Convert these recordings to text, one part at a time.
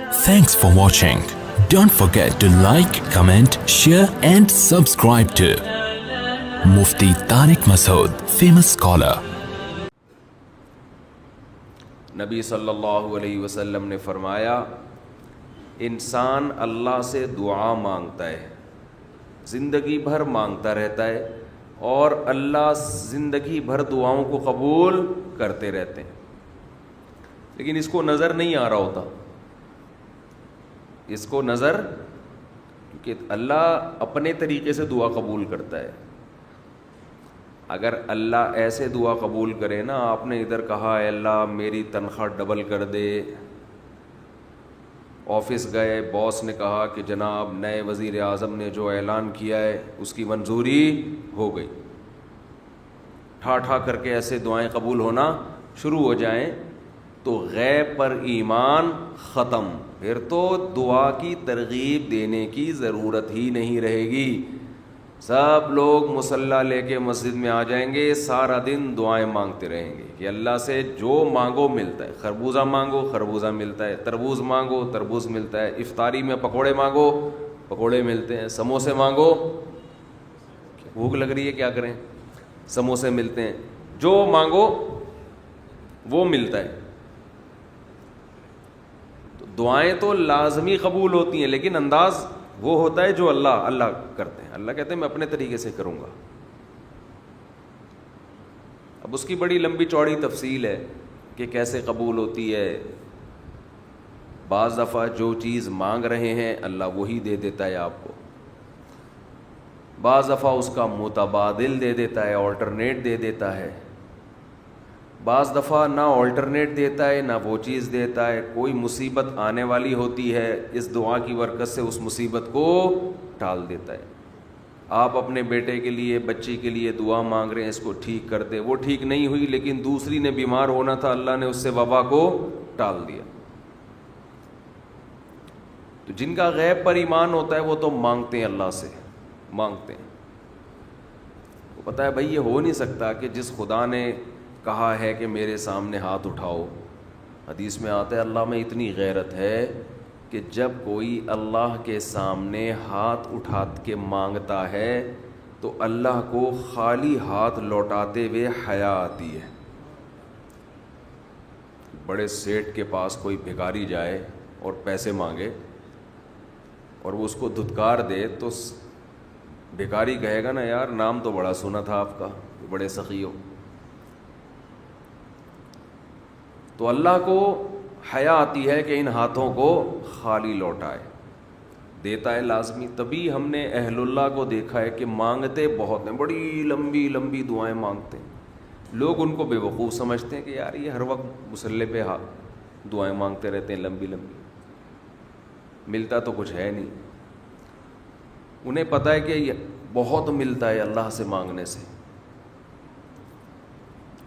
Thanks for watching. Don't forget to like, comment, share and subscribe to Mufti Tariq Masood, famous scholar. نبی صلی اللہ علیہ وسلم نے فرمایا انسان اللہ سے دعا مانگتا ہے، زندگی بھر مانگتا رہتا ہے اور اللہ زندگی بھر دعاؤں کو قبول کرتے رہتے ہیں، لیکن اس کو نظر نہیں آ رہا ہوتا، اس کو نظر، کیونکہ اللہ اپنے طریقے سے دعا قبول کرتا ہے۔ اگر اللہ ایسے دعا قبول کرے نا، آپ نے ادھر کہا اے اللہ میری تنخواہ ڈبل کر دے، آفس گئے باس نے کہا کہ جناب نئے وزیر اعظم نے جو اعلان کیا ہے اس کی منظوری ہو گئی، ٹھا ٹھا کر کے ایسے دعائیں قبول ہونا شروع ہو جائیں تو غیب پر ایمان ختم، پھر تو دعا کی ترغیب دینے کی ضرورت ہی نہیں رہے گی۔ سب لوگ مصلی لے کے مسجد میں آ جائیں گے، سارا دن دعائیں مانگتے رہیں گے کہ اللہ سے جو مانگو ملتا ہے، خربوزہ مانگو خربوزہ ملتا ہے، تربوز مانگو تربوز ملتا ہے، افطاری میں پکوڑے مانگو پکوڑے ملتے ہیں، سموسے مانگو، بھوک لگ رہی ہے کیا کریں، سموسے ملتے ہیں، جو مانگو وہ ملتا ہے۔ تو دعائیں تو لازمی قبول ہوتی ہیں، لیکن انداز وہ ہوتا ہے جو اللہ کرتے ہیں۔ اللہ کہتے ہیں میں اپنے طریقے سے کروں گا۔ اب اس کی بڑی لمبی چوڑی تفصیل ہے کہ کیسے قبول ہوتی ہے۔ بعض دفعہ جو چیز مانگ رہے ہیں اللہ وہی دے دیتا ہے آپ کو، بعض دفعہ اس کا متبادل دے دیتا ہے، آلٹرنیٹ دے دیتا ہے، بعض دفعہ نہ آلٹرنیٹ دیتا ہے نہ وہ چیز دیتا ہے۔ کوئی مصیبت آنے والی ہوتی ہے، اس دعا کی برکت سے اس مصیبت کو ٹال دیتا ہے۔ آپ اپنے بیٹے کے لیے بچی کے لیے دعا مانگ رہے ہیں اس کو ٹھیک کر دے، وہ ٹھیک نہیں ہوئی لیکن دوسری نے بیمار ہونا تھا، اللہ نے اس سے وبا کو ٹال دیا۔ تو جن کا غیب پر ایمان ہوتا ہے وہ تو مانگتے ہیں، اللہ سے مانگتے ہیں۔ وہ پتہ ہے بھائی یہ ہو نہیں سکتا کہ جس خدا نے کہا ہے کہ میرے سامنے ہاتھ اٹھاؤ، حدیث میں آتا ہے اللہ میں اتنی غیرت ہے کہ جب کوئی اللہ کے سامنے ہاتھ اٹھا کے مانگتا ہے تو اللہ کو خالی ہاتھ لوٹاتے ہوئے حیا آتی ہے۔ بڑے سیٹ کے پاس کوئی بھکاری جائے اور پیسے مانگے اور وہ اس کو دھتکار دے تو بھکاری کہے گا نا یار نام تو بڑا سنا تھا آپ کا، بڑے سخی ہو۔ تو اللہ کو حیا آتی ہے کہ ان ہاتھوں کو خالی لوٹائے، دیتا ہے لازمی۔ تبھی ہم نے اہل اللہ کو دیکھا ہے کہ مانگتے بہت ہیں، بڑی لمبی لمبی دعائیں مانگتے ہیں۔ لوگ ان کو بے وقوف سمجھتے ہیں کہ یار یہ ہر وقت مصلی پہ دعائیں مانگتے رہتے ہیں لمبی لمبی، ملتا تو کچھ ہے نہیں۔ انہیں پتہ ہے کہ یہ بہت ملتا ہے اللہ سے مانگنے سے،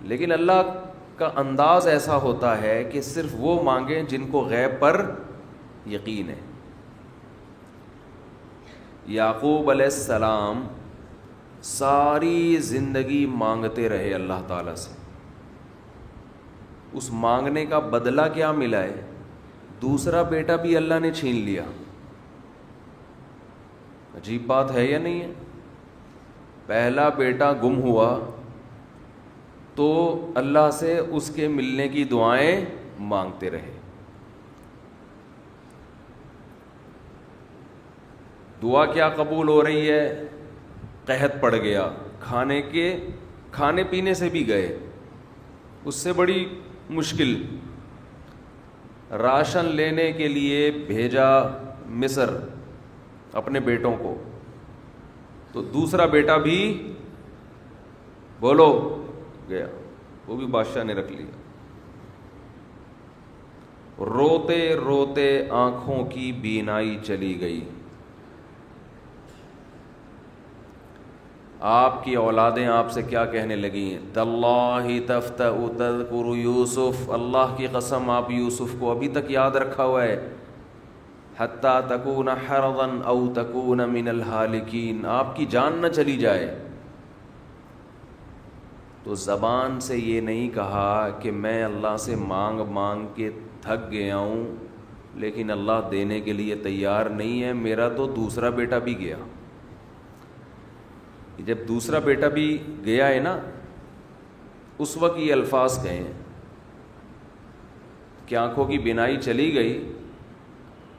لیکن اللہ کا انداز ایسا ہوتا ہے کہ صرف وہ مانگیں جن کو غیب پر یقین ہے۔ یعقوب علیہ السلام ساری زندگی مانگتے رہے اللہ تعالیٰ سے، اس مانگنے کا بدلہ کیا ملا ہے؟ دوسرا بیٹا بھی اللہ نے چھین لیا۔ عجیب بات ہے یا نہیں ہے؟ پہلا بیٹا گم ہوا تو اللہ سے اس کے ملنے کی دعائیں مانگتے رہے۔ دعا کیا قبول ہو رہی ہے؟ قحط پڑ گیا، کھانے پینے سے بھی گئے، اس سے بڑی مشکل، راشن لینے کے لیے بھیجا مصر اپنے بیٹوں کو، تو دوسرا بیٹا بھی بولو گیا، وہ بھی بادشاہ نے رکھ لیا۔ روتے روتے آنکھوں کی بینائی چلی گئی۔ آپ کی اولادیں آپ سے کیا کہنے لگیں؟ تاللہ تفتأ تذکر یوسف، اللہ کی قسم آپ یوسف کو ابھی تک یاد رکھا ہوا ہے، حتی تکون حرضا او تکون من الہالکین، آپ کی جان نہ چلی جائے۔ تو زبان سے یہ نہیں کہا کہ میں اللہ سے مانگ مانگ کے تھک گیا ہوں، لیکن اللہ دینے کے لیے تیار نہیں ہے. میرا تو دوسرا بیٹا بھی گیا. جب دوسرا بیٹا بھی گیا ہے نا, اس وقت یہ الفاظ کہیں کہ آنکھوں کی بینائی چلی گئی.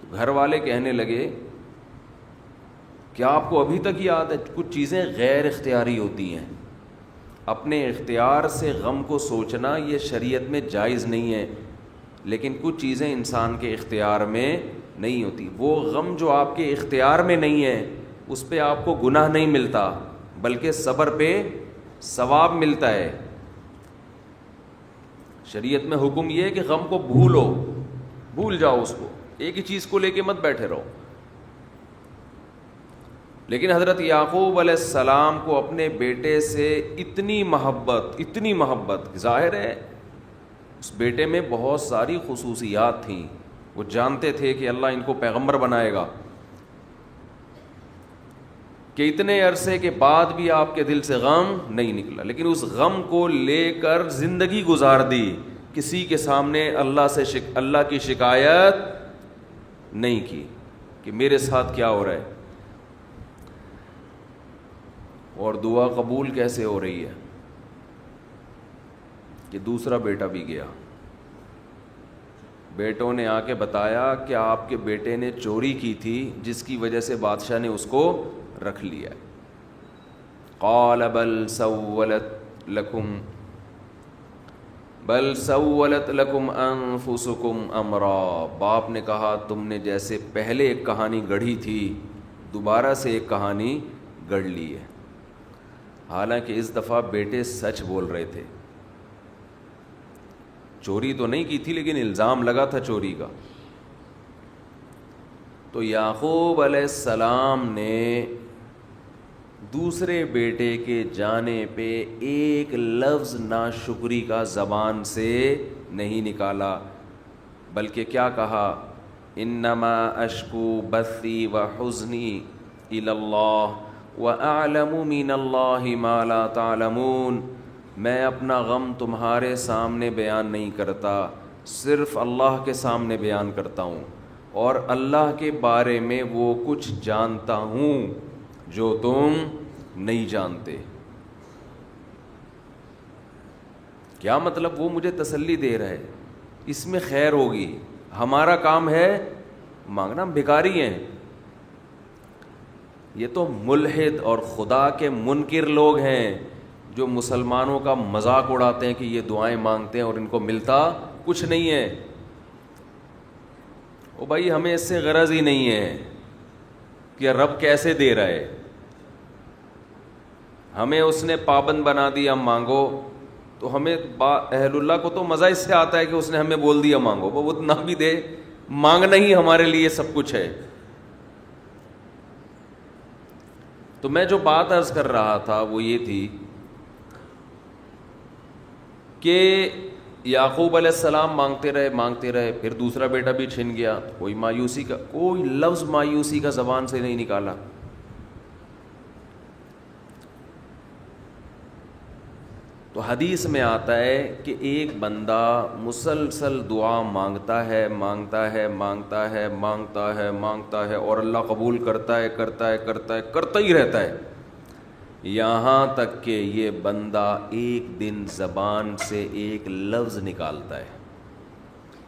تو گھر والے کہنے لگے کیا آپ کو ابھی تک یاد ہے؟ کچھ چیزیں غیر اختیاری ہوتی ہیں. اپنے اختیار سے غم کو سوچنا یہ شریعت میں جائز نہیں ہے, لیکن کچھ چیزیں انسان کے اختیار میں نہیں ہوتی. وہ غم جو آپ کے اختیار میں نہیں ہے اس پہ آپ کو گناہ نہیں ملتا, بلکہ صبر پہ ثواب ملتا ہے. شریعت میں حکم یہ ہے کہ غم کو بھول جاؤ, اس کو ایک ہی چیز کو لے کے مت بیٹھے رہو. لیکن حضرت یعقوب علیہ السلام کو اپنے بیٹے سے اتنی محبت, ظاہر ہے اس بیٹے میں بہت ساری خصوصیات تھیں. وہ جانتے تھے کہ اللہ ان کو پیغمبر بنائے گا, کہ اتنے عرصے کے بعد بھی آپ کے دل سے غم نہیں نکلا, لیکن اس غم کو لے کر زندگی گزار دی. کسی کے سامنے اللہ کی شکایت نہیں کی کہ میرے ساتھ کیا ہو رہا ہے. اور دعا قبول کیسے ہو رہی ہے کہ دوسرا بیٹا بھی گیا. بیٹوں نے آ کے بتایا کہ آپ کے بیٹے نے چوری کی تھی, جس کی وجہ سے بادشاہ نے اس کو رکھ لیا. قال بل سولت لکم انفسکم امرا. باپ نے کہا تم نے جیسے پہلے ایک کہانی گڑھی تھی, دوبارہ سے ایک کہانی گڑھ لی ہے. حالانکہ اس دفعہ بیٹے سچ بول رہے تھے. چوری تو نہیں کی تھی, لیکن الزام لگا تھا چوری کا. تو یعقوب علیہ السلام نے دوسرے بیٹے کے جانے پہ ایک لفظ ناشکری کا زبان سے نہیں نکالا, بلکہ کیا کہا, انما اشکو بثی وحزنی الی اللہ وَأَعْلَمُ مِنَ اللَّهِ مَا لَا تَعْلَمُونَ. میں اپنا غم تمہارے سامنے بیان نہیں کرتا, صرف اللہ کے سامنے بیان کرتا ہوں, اور اللہ کے بارے میں وہ کچھ جانتا ہوں جو تم نہیں جانتے. کیا مطلب؟ وہ مجھے تسلی دے رہا ہے, اس میں خیر ہوگی. ہمارا کام ہے مانگنا, ہم بھکاری ہیں. یہ تو ملحد اور خدا کے منکر لوگ ہیں جو مسلمانوں کا مذاق اڑاتے ہیں کہ یہ دعائیں مانگتے ہیں اور ان کو ملتا کچھ نہیں ہے. او بھائی, ہمیں اس سے غرض ہی نہیں ہے کہ رب کیسے دے رہا ہے. ہمیں اس نے پابند بنا دیا مانگو, تو ہمیں اہل اللہ کو تو مزہ اس سے آتا ہے کہ اس نے ہمیں بول دیا مانگو, وہ نہ بھی دے, مانگنا ہی ہمارے لیے سب کچھ ہے. تو میں جو بات عرض کر رہا تھا وہ یہ تھی کہ یعقوب علیہ السلام مانگتے رہے, پھر دوسرا بیٹا بھی چھن گیا. کوئی لفظ مایوسی کا زبان سے نہیں نکالا. تو حدیث میں آتا ہے کہ ایک بندہ مسلسل دعا مانگتا ہے اور اللہ قبول کرتا ہی رہتا ہے, یہاں تک کہ یہ بندہ ایک دن زبان سے ایک لفظ نکالتا ہے,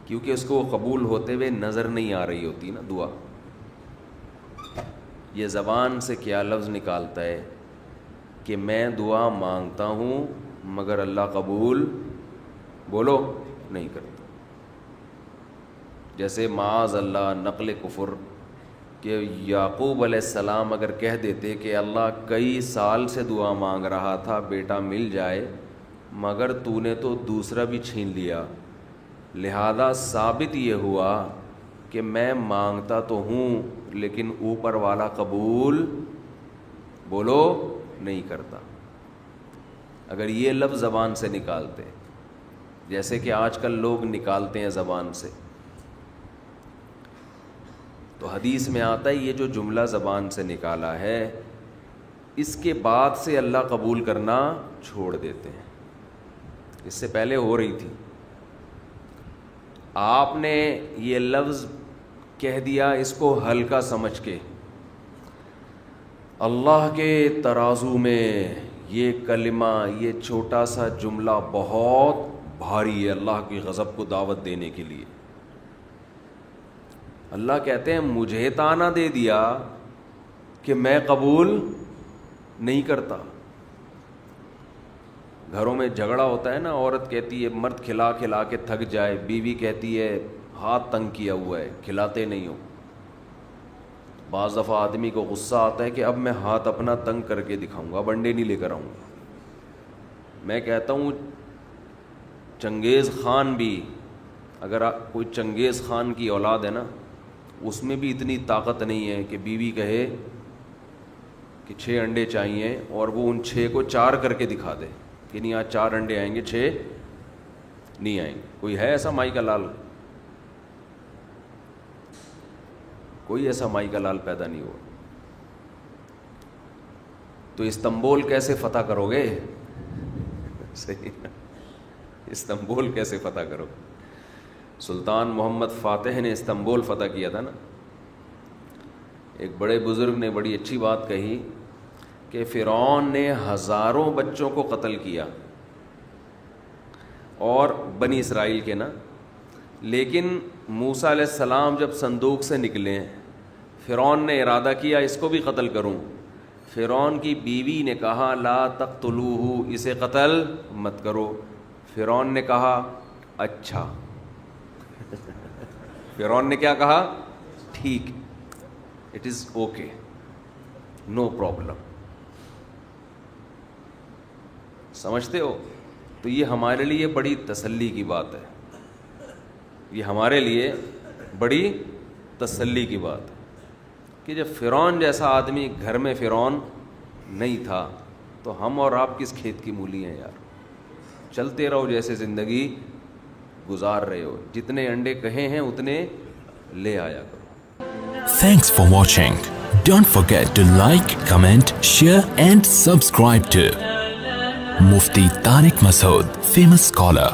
کیونکہ اس کو قبول ہوتے ہوئے نظر نہیں آ رہی ہوتی نا دعا. یہ زبان سے کیا لفظ نکالتا ہے کہ میں دعا مانگتا ہوں مگر اللہ قبول بولو نہیں کرتا. جیسے معاذ اللہ نقل کفر, کہ یعقوب علیہ السلام اگر کہہ دیتے کہ اللہ کئی سال سے دعا مانگ رہا تھا بیٹا مل جائے, مگر تو نے تو دوسرا بھی چھین لیا, لہذا ثابت یہ ہوا کہ میں مانگتا تو ہوں لیکن اوپر والا قبول بولو نہیں کرتا. اگر یہ لفظ زبان سے نکالتے, جیسے کہ آج کل لوگ نکالتے ہیں زبان سے, تو حدیث میں آتا ہے یہ جو جملہ زبان سے نکالا ہے اس کے بعد سے اللہ قبول کرنا چھوڑ دیتے ہیں. اس سے پہلے ہو رہی تھی. آپ نے یہ لفظ کہہ دیا اس کو ہلکا سمجھ کے. اللہ کے ترازو میں یہ کلمہ، یہ چھوٹا سا جملہ بہت بھاری ہے اللہ کی غضب کو دعوت دینے کے لیے. اللہ کہتے ہیں مجھے تانا دے دیا کہ میں قبول نہیں کرتا. گھروں میں جھگڑا ہوتا ہے نا، عورت کہتی ہے مرد کھلا کھلا کے تھک جائے، بیوی کہتی ہے ہاتھ تنگ کیا ہوا ہے کھلاتے نہیں ہو. بعض دفعہ آدمی کو غصہ آتا ہے کہ اب میں ہاتھ اپنا تنگ کر کے دکھاؤں گا، اب انڈے نہیں لے کر آؤں گا. میں کہتا ہوں چنگیز خان بھی، اگر کوئی چنگیز خان کی اولاد ہے نا، اس میں بھی اتنی طاقت نہیں ہے کہ بیوی کہے کہ 6 انڈے چاہیے اور وہ ان 6 کو 4 کر کے دکھا دے کہ نہیں آج 4 انڈے آئیں گے 6 نہیں آئیں گے. کوئی ہے ایسا مائی کا لال؟ کوئی ایسا مائی کا لال پیدا نہیں ہوا. تو استنبول کیسے فتح کرو گے؟ صحیح، استنبول کیسے فتح کرو؟ سلطان محمد فاتح نے استنبول فتح کیا تھا نا. ایک بڑے بزرگ نے بڑی اچھی بات کہی کہ فرعون نے ہزاروں بچوں کو قتل کیا اور بنی اسرائیل کے نا، لیکن موسیٰ علیہ السلام جب صندوق سے نکلے فرعون نے ارادہ کیا اس کو بھی قتل کروں. فرعون کی بیوی نے کہا لا تقتلوہ، اسے قتل مت کرو. فرعون نے کہا اچھا. فرعون نے کیا کہا؟ ٹھیک، it is okay, no problem. سمجھتے ہو؟ تو یہ ہمارے لیے بڑی تسلی کی بات ہے، یہ ہمارے لیے بڑی تسلی کی بات ہے کہ جب فرعون جیسا آدمی گھر میں فرعون نہیں تھا تو ہم اور آپ کس کھیت کی مولی ہیں یار. چلتے رہو جیسے زندگی گزار رہے ہو، جتنے انڈے کہے ہیں اتنے لے آیا کرو. Thanks for watching. Don't forget to like, comment, share and subscribe to Mufti Tariq Masood, famous scholar.